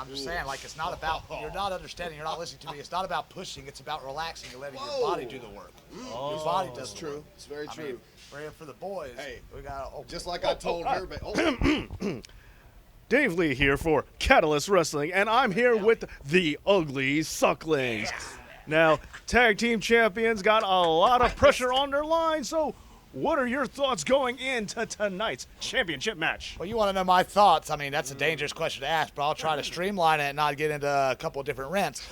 I'm just saying, like, it's not about, you're not understanding, you're not listening to me. It's not about pushing, it's about relaxing and letting your body do the work. Your body does the work. It's very true. I mean, we're here for the boys. Hey, we got just like I told her, but Dave Lee here for Catalyst Wrestling, and I'm here with the Ugly Sucklings. Now, tag team champions got a lot of pressure on their line, so what are your thoughts going into tonight's championship match? Well, you want to know my thoughts. I mean, that's a dangerous question to ask, but I'll try to streamline it and not get into a couple of different rents.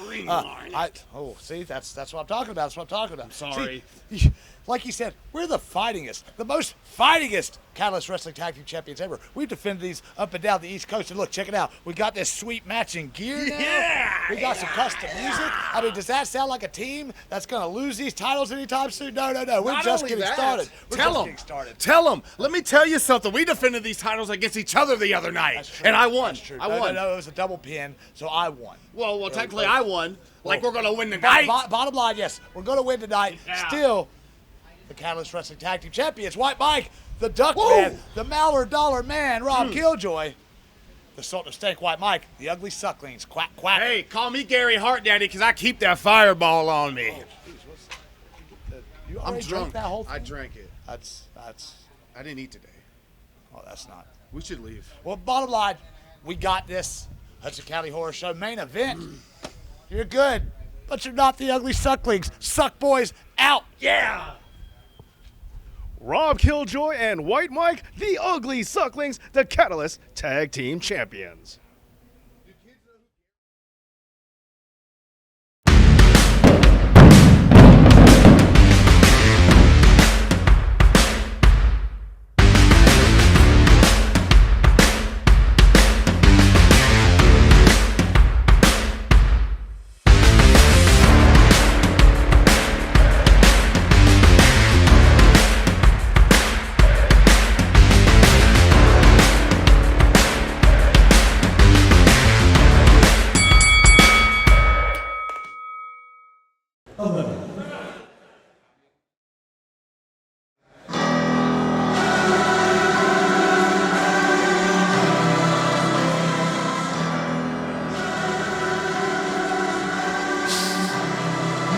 See, that's what I'm talking about. That's what I'm talking about. I'm sorry. See, like you said, we're the fightingest, the most fightingest Catalyst Wrestling Tag Team Champions ever. We've defended these up and down the East Coast. And look, check it out. We got this sweet matching gear now. Yeah! We got some custom music. I mean, does that sound like a team that's going to lose these titles anytime soon? No. We're Not just only getting that, started. Tell them. Let me tell you something. We defended these titles against each other the other night, and I won. That's true. I won. No, it was a double pin, so I won. Well, technically I won. Like we're going to win tonight. Bottom line, yes, we're going to win tonight. Yeah. Still, the Catalyst Wrestling Tag Team Champions, White Mike, the Duck Man, the Mallard Dollar Man, Rob Killjoy, the Sultan of Steak, White Mike, the Ugly Sucklings, quack, quack. Hey, call me Gary Hart, Daddy, because I keep that fireball on me. You I'm already drunk. drank that whole thing? I drank it. That's. I didn't eat today. Oh, that's not. We should leave. Well, bottom line, we got this Hudson County Horror Show main event. You're good, but you're not the Ugly Sucklings. Suck boys out. Yeah! Rob Killjoy and White Mike, the Ugly Sucklings, the Catalyst Tag Team Champions.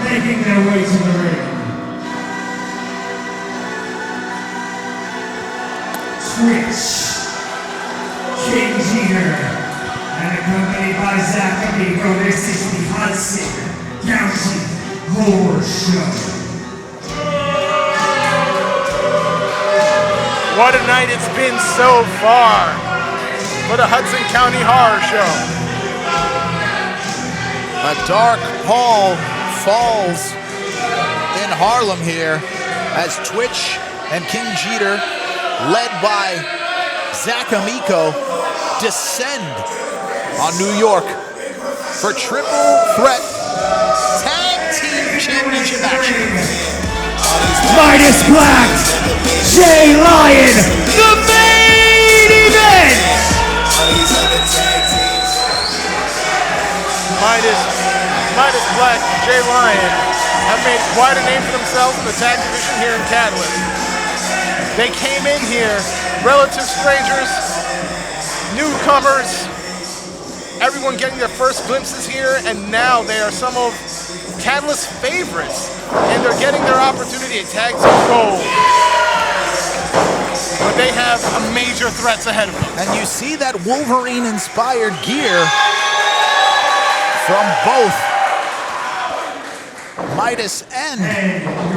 Making their way to the ring. Twitch, King Jeter, and accompanied by Zach Amico, this is the Hudson County Horror Show. What a night it's been so far for the Hudson County Horror Show. A dark pall falls in Harlem here as Twitch and King Jeter, led by Zach Amico, descend on New York for triple threat tag team championship action. Midas Black, Jay Lion, the main event! Midas Black and Jay Lion have made quite a name for themselves in the tag division here in Catalyst. They came in here, relative strangers, newcomers, everyone getting their first glimpses here, and now they are some of Catalyst's favorites, and they're getting their opportunity at Tag Team Gold. But they have major threats ahead of them. And you see that Wolverine-inspired gear from both Midas and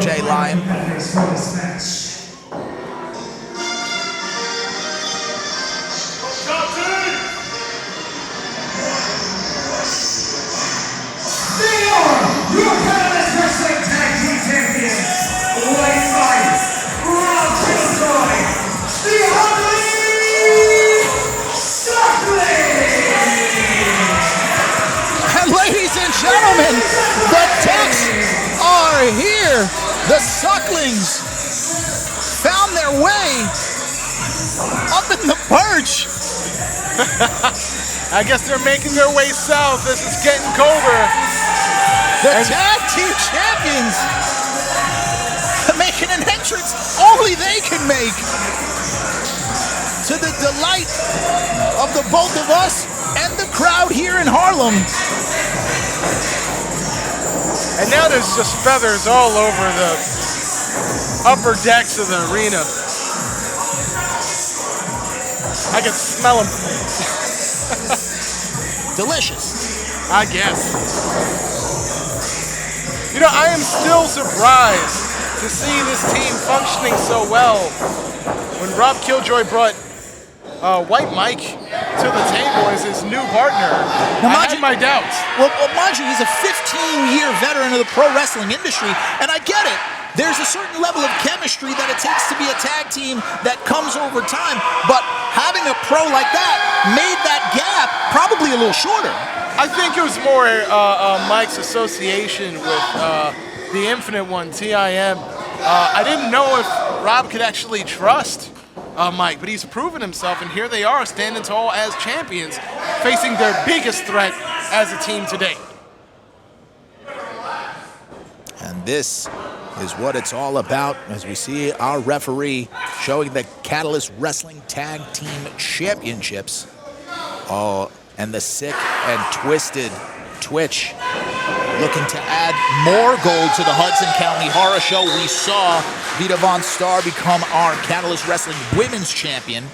Jay Lion. They are your Catalyst Wrestling Tag Team Champions, White Mike, Rob Killjoy, the Ugly Sucklings! And ladies and gentlemen, the Ducks are here. The Sucklings found their way up in the perch. I guess they're making their way south. This is getting colder. The tag team champions making an entrance only they can make, to the delight of the both of us and the crowd here in Harlem. And now there's just feathers all over the upper decks of the arena. I can smell them. Delicious. I guess. You know, I am still surprised to see this team functioning so well. When Rob Killjoy brought White Mike to the table as his new partner, I had my doubts. Well, mind you, he's a 15-year veteran of the pro wrestling industry, and I get it. There's a certain level of chemistry that it takes to be a tag team that comes over time, but having a pro like that made that gap probably a little shorter. I think it was more Mike's association with the Infinite One, TIM. I didn't know if Rob could actually trust Mike, but he's proven himself, and here they are standing tall as champions, facing their biggest threat as a team today. And this is what it's all about as we see our referee showing the Catalyst Wrestling Tag Team Championships. Oh, and the sick and twisted Twitch looking to add more gold to the Hudson County Horror Show. We saw Vita Von Star become our Catalyst Wrestling Women's Champion.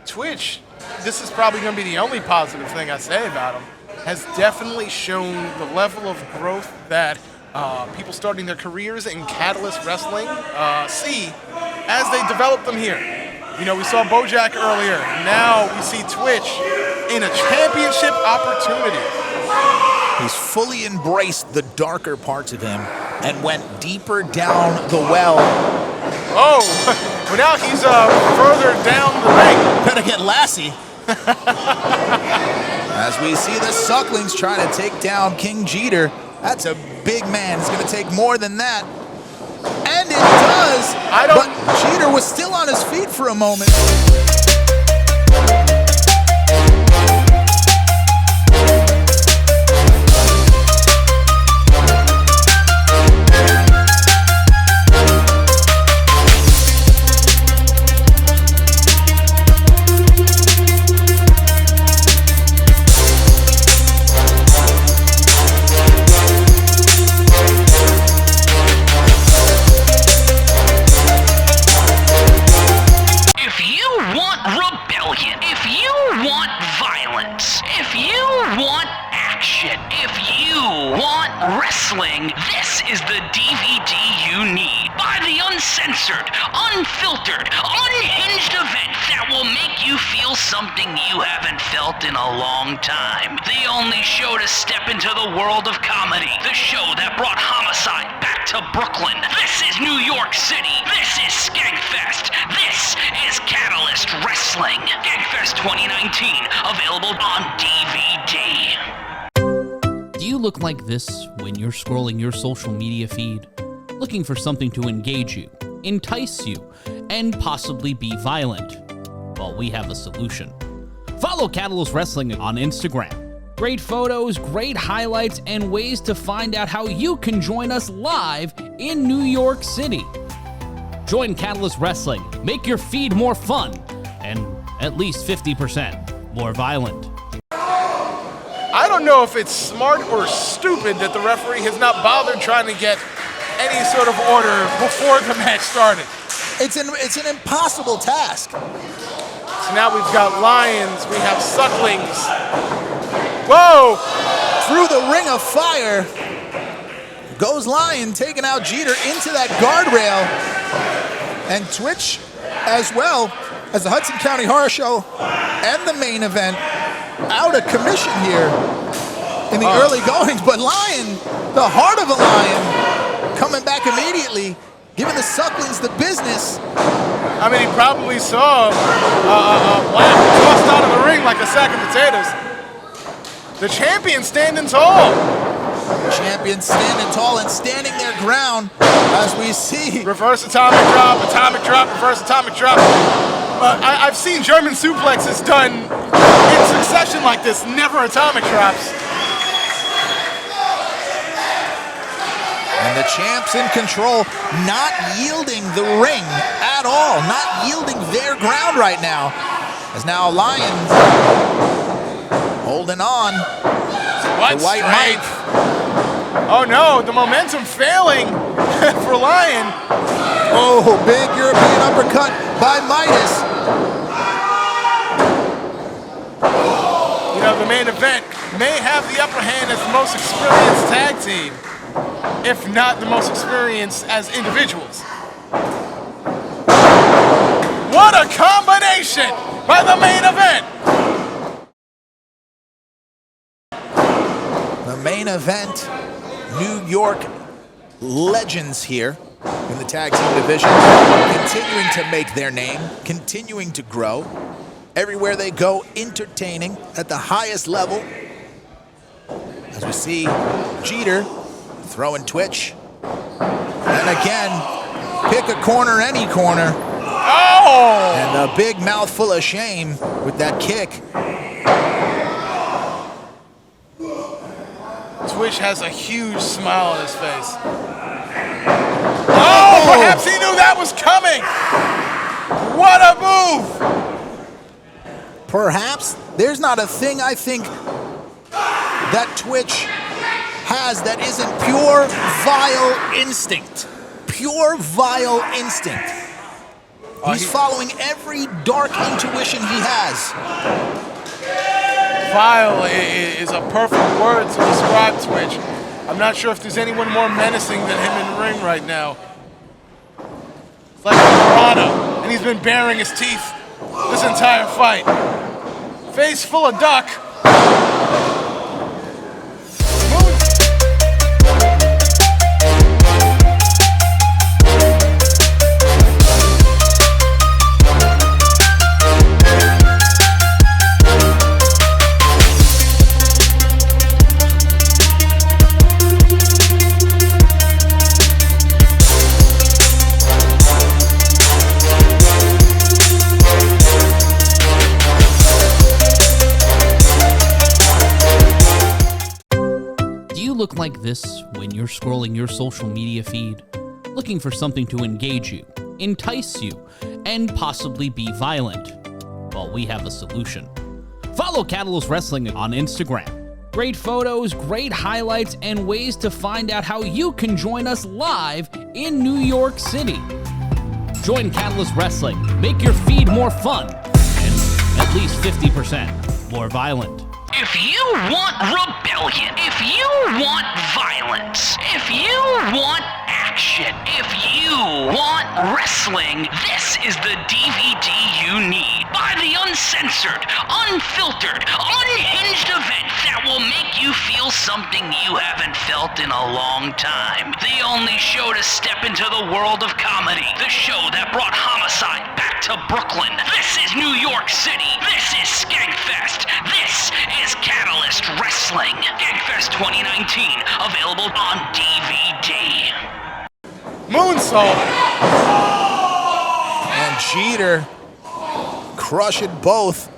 Twitch, this is probably going to be the only positive thing I say about him, has definitely shown the level of growth that people starting their careers in Catalyst Wrestling see as they develop them here. You know, we saw Bojack earlier. Now we see Twitch in a championship opportunity. He's fully embraced the darker parts of him and went deeper down the well. Oh, well now he's further down the ring. Better get Lassie. As we see the Sucklings trying to take down King Jeter. That's a big man. It's going to take more than that. And it does. But Jeter was still on his feet for a moment. This is the DVD you need. Buy the uncensored, unfiltered, unhinged event that will make you feel something you haven't felt in a long time. The only show to step into the world of comedy. The show that brought homicide back to Brooklyn. This is New York City. This is Skankfest. This is Catalyst Wrestling. Skankfest 2019, available on DVD. Do you look like this when you're scrolling your social media feed? Looking for something to engage you, entice you, and possibly be violent? Well, we have a solution. Follow Catalyst Wrestling on Instagram. Great photos, great highlights, and ways to find out how you can join us live in New York City. Join Catalyst Wrestling, make your feed more fun, and at least 50% more violent. I don't know if it's smart or stupid that the referee has not bothered trying to get any sort of order before the match started. It's an impossible task. So now we've got Lions, we have Sucklings. Whoa! Through the ring of fire goes Lion, taking out Jeter into that guardrail. And Twitch as well as the Hudson County Horror Show and the main event out of commission here in the early goings, but Lion, the heart of a lion, coming back immediately, giving the Sucklings the business. I mean, he probably saw Black tossed out of the ring like a sack of potatoes. The champion standing tall. Champion standing tall and standing their ground as we see. Reverse atomic drop, reverse atomic drop. I've seen German suplexes done in succession like this, never atomic drops. And the champ's in control, not yielding the ring at all, not yielding their ground right now. As now Lions holding on. What The White strength. Mike. Oh no, the momentum failing for Lion. Oh, big European uppercut by Midas. You know, the main event may have the upper hand as the most experienced tag team, if not the most experienced as individuals. What a combination by the main event! The main event, New York legends here in the tag team division, continuing to make their name, continuing to grow. Everywhere they go, entertaining at the highest level. As we see Jeter throwing Twitch. And again, pick a corner, any corner. Oh! And a big mouthful of shame with that kick. Twitch has a huge smile on his face. Oh, perhaps he knew that was coming! What a move! Perhaps there's not a thing I think that Twitch has that isn't pure vile instinct. Pure vile instinct. He's following every dark intuition he has. Vile is a perfect word to describe Twitch. I'm not sure if there's anyone more menacing than him in the ring right now. It's like a piranha, and he's been baring his teeth this entire fight. Face full of duck. Look like this when you're scrolling your social media feed, looking for something to engage you, entice you, and possibly be violent? Well, we have a solution. Follow Catalyst Wrestling on Instagram. Great photos, great highlights, and ways to find out how you can join us live in New York City. Join Catalyst Wrestling, make your feed more fun, and at least 50% more violent. If you want rebellion, if you want violence, if you want action, if you want wrestling, this is the DVD you need. Buy the uncensored, unfiltered, unhinged event that will make you feel something you haven't felt in a long time. The only show to step into the world of comedy. The show that brought homicide back to Brooklyn. This is New York City. This is Skankfest. This is Catalyst Wrestling. Skankfest 2019, available on DVD. Moonsault. And Jeter crushing both.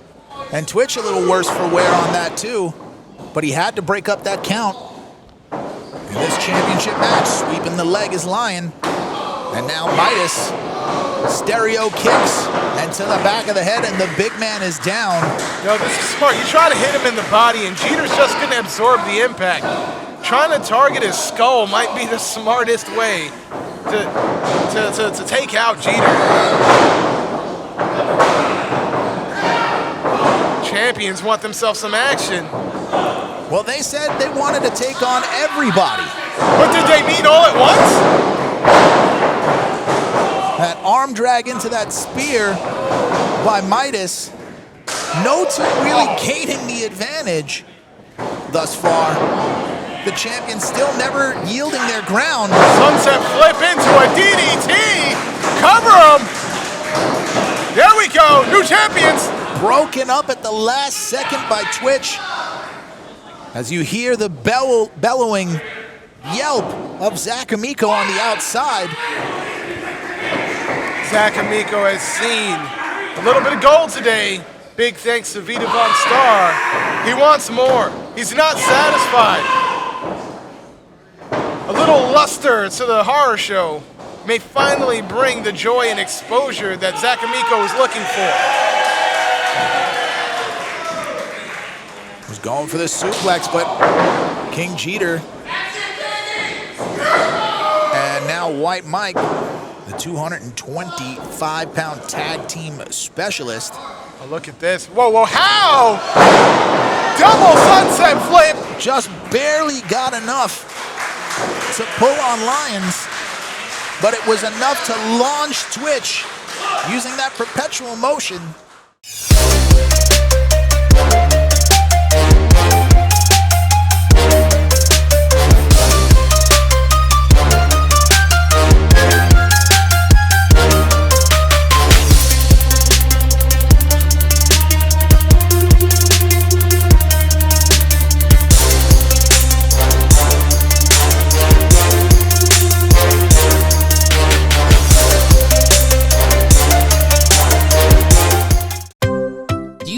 And Twitch a little worse for wear on that too. But he had to break up that count. In this championship match, sweeping the leg is Lion. And now Midas, stereo kicks, and to the back of the head, and the big man is down. No, this is smart. You try to hit him in the body, and Jeter's just going to absorb the impact. Trying to target his skull might be the smartest way to take out Jeter. Champions want themselves some action. Well, they said they wanted to take on everybody. But did they meet all at once? That arm drag into that spear by Midas. No two really gaining the advantage thus far. The champions still never yielding their ground. Sunset flip into a DDT. Cover him. There we go. New champions. Broken up at the last second by Twitch. As you hear the bellowing yelp of Zach Amico on the outside. Zach Amico has seen a little bit of gold today. Big thanks to Vita Von Star. He wants more. He's not satisfied. A little luster to the horror show may finally bring the joy and exposure that Zach Amico is looking for. Was Going for the suplex, but King Jeter. And now White Mike, the 225-pound tag team specialist. Oh, look at this. Whoa, whoa, how? Double sunset flip. Just barely got enough to pull on Lyons, but it was enough to launch Twitch using that perpetual motion.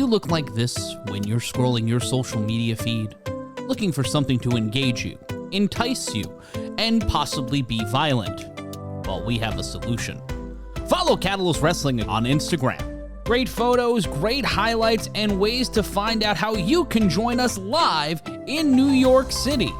Look like this when you're scrolling your social media feed, looking for something to engage you, entice you, and possibly be violent? Well, we have a solution. Follow Catalyst Wrestling on Instagram. Great photos, great highlights, and ways to find out how you can join us live in New York City.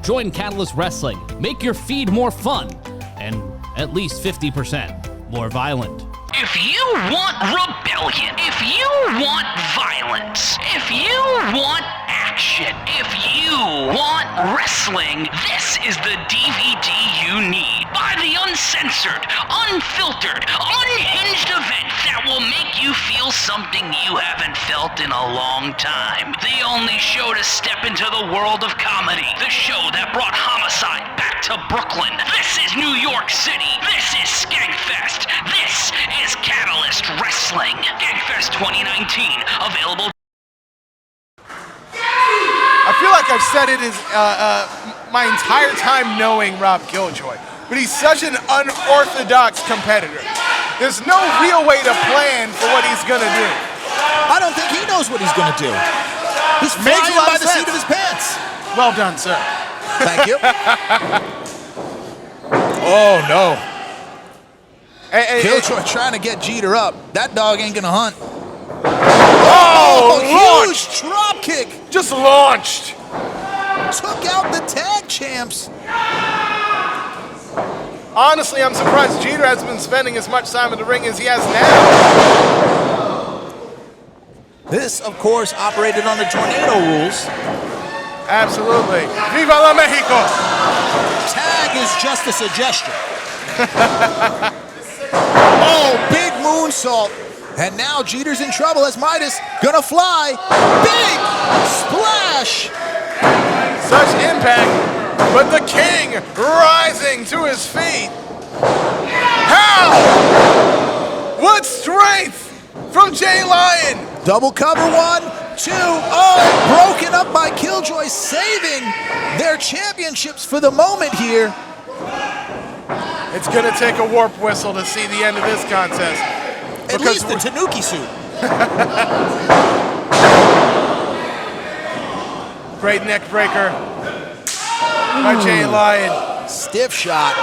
Join Catalyst Wrestling, make your feed more fun, and at least 50% more violent. If you want rebellion, if you want violence, if you want action, if you want wrestling, this is the DVD you need. Buy the uncensored, unfiltered, unhinged event that will make you feel something you haven't felt in a long time. The only show to step into the world of comedy. The show that brought homicide back to Brooklyn. This is New York City. This is Skankfest. This is Catalyst Wrestling. Skankfest 2019. Available. I feel like I've said it my entire time knowing Rob Killjoy, but he's such an unorthodox competitor. There's no real way to plan for what he's gonna do. I don't think he knows what he's gonna do. He's flying by the seat of his pants. Well done, sir. Thank you. Oh no. Killjoy trying to get Jeter up. That dog ain't gonna hunt. Oh, huge drop kick. Just launched. Took out the tag champs. Honestly, I'm surprised Jeter hasn't been spending as much time in the ring as he has now. This, of course, operated on the tornado rules. Absolutely. Viva la Mexico. Tag is just a suggestion. Oh, big moonsault. And now Jeter's in trouble as Midas gonna fly. Big splash. Such impact, but the king rising to his feet. How? What strength from Jay Lyon. Double cover, 1, 2. Oh, broken up by Killjoy, saving their championships for the moment here. It's gonna take a warp whistle to see the end of this contest. At least the Tanuki suit. Great neck breaker by Jay Lyon. Stiff shot.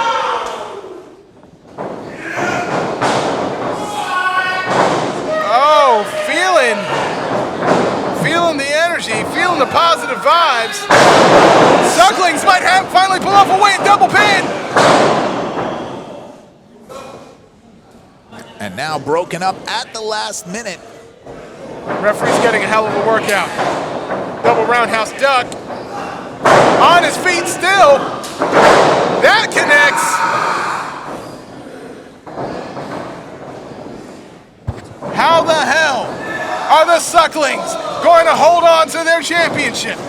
Oh, feeling the energy, feeling the positive vibes. Sucklings might have finally pull off a weight double pin. And now broken up at the last minute. Referee's getting a hell of a workout. Double roundhouse duck. On his feet still. That connects. How the hell are the Sucklings going to hold on to their championship?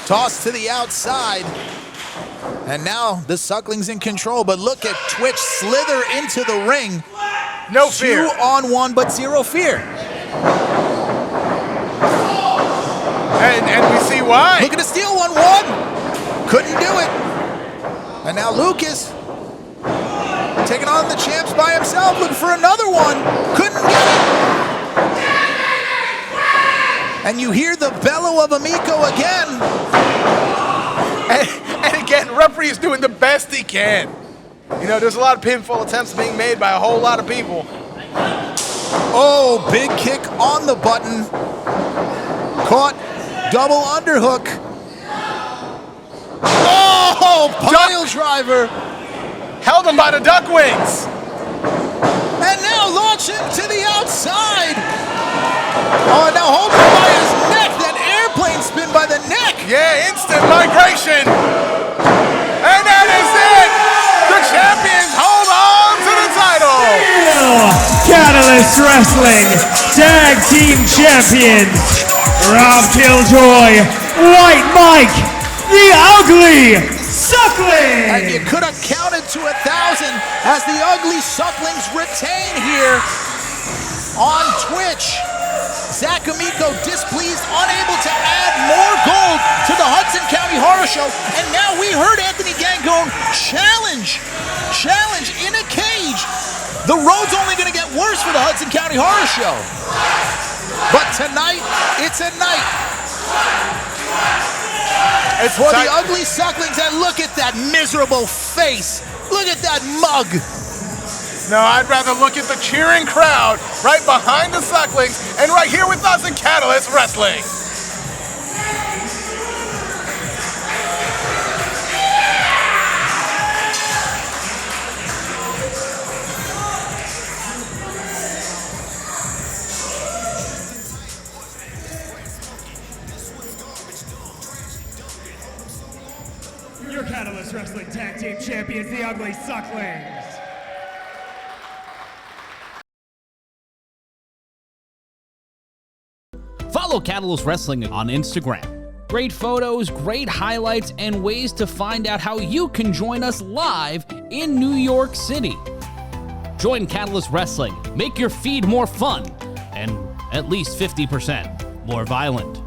Toss to the outside. And now the Sucklings in control, but look at Twitch slither into the ring. No fear. 2 on 1, but 0 fear. And we see why. Looking to steal 1-1. Couldn't do it. And now Lucas taking on the champs by himself, looking for another one. Couldn't get it. And you hear the bellow of Amico again. And again, referee is doing the best he can. You know, there's a lot of pinfall attempts being made by a whole lot of people. Oh, big kick on the button. Caught, double underhook. Oh, pile driver. Held him by the duck wings. And now launching to the outside. Oh, now holding by his neck. That airplane spin by the neck. Yeah, instant migration. And that is it. The champions hold on to the title. Catalyst Wrestling Tag Team Champions, Rob Killjoy, White Mike, the Ugly Sucklings. And you could have counted to 1,000 as the Ugly Sucklings retain here on Twitch. Zach Amico displeased, unable to add more gold to the Hudson County Horror Show. And now we heard Anthony Gangone challenge in a cage. The road's only going to get worse for the Hudson County Horror Show. But tonight, it's a night. It's for the Ugly Sucklings, and look at that miserable face. Look at that mug. No, I'd rather look at the cheering crowd right behind the Sucklings and right here with us in Catalyst Wrestling. Your Catalyst Wrestling Tag Team Champions, the Ugly Sucklings. Follow Catalyst Wrestling on Instagram. Great photos, great highlights, and ways to find out how you can join us live in New York City. Join Catalyst Wrestling, make your feed more fun, and at least 50% more violent.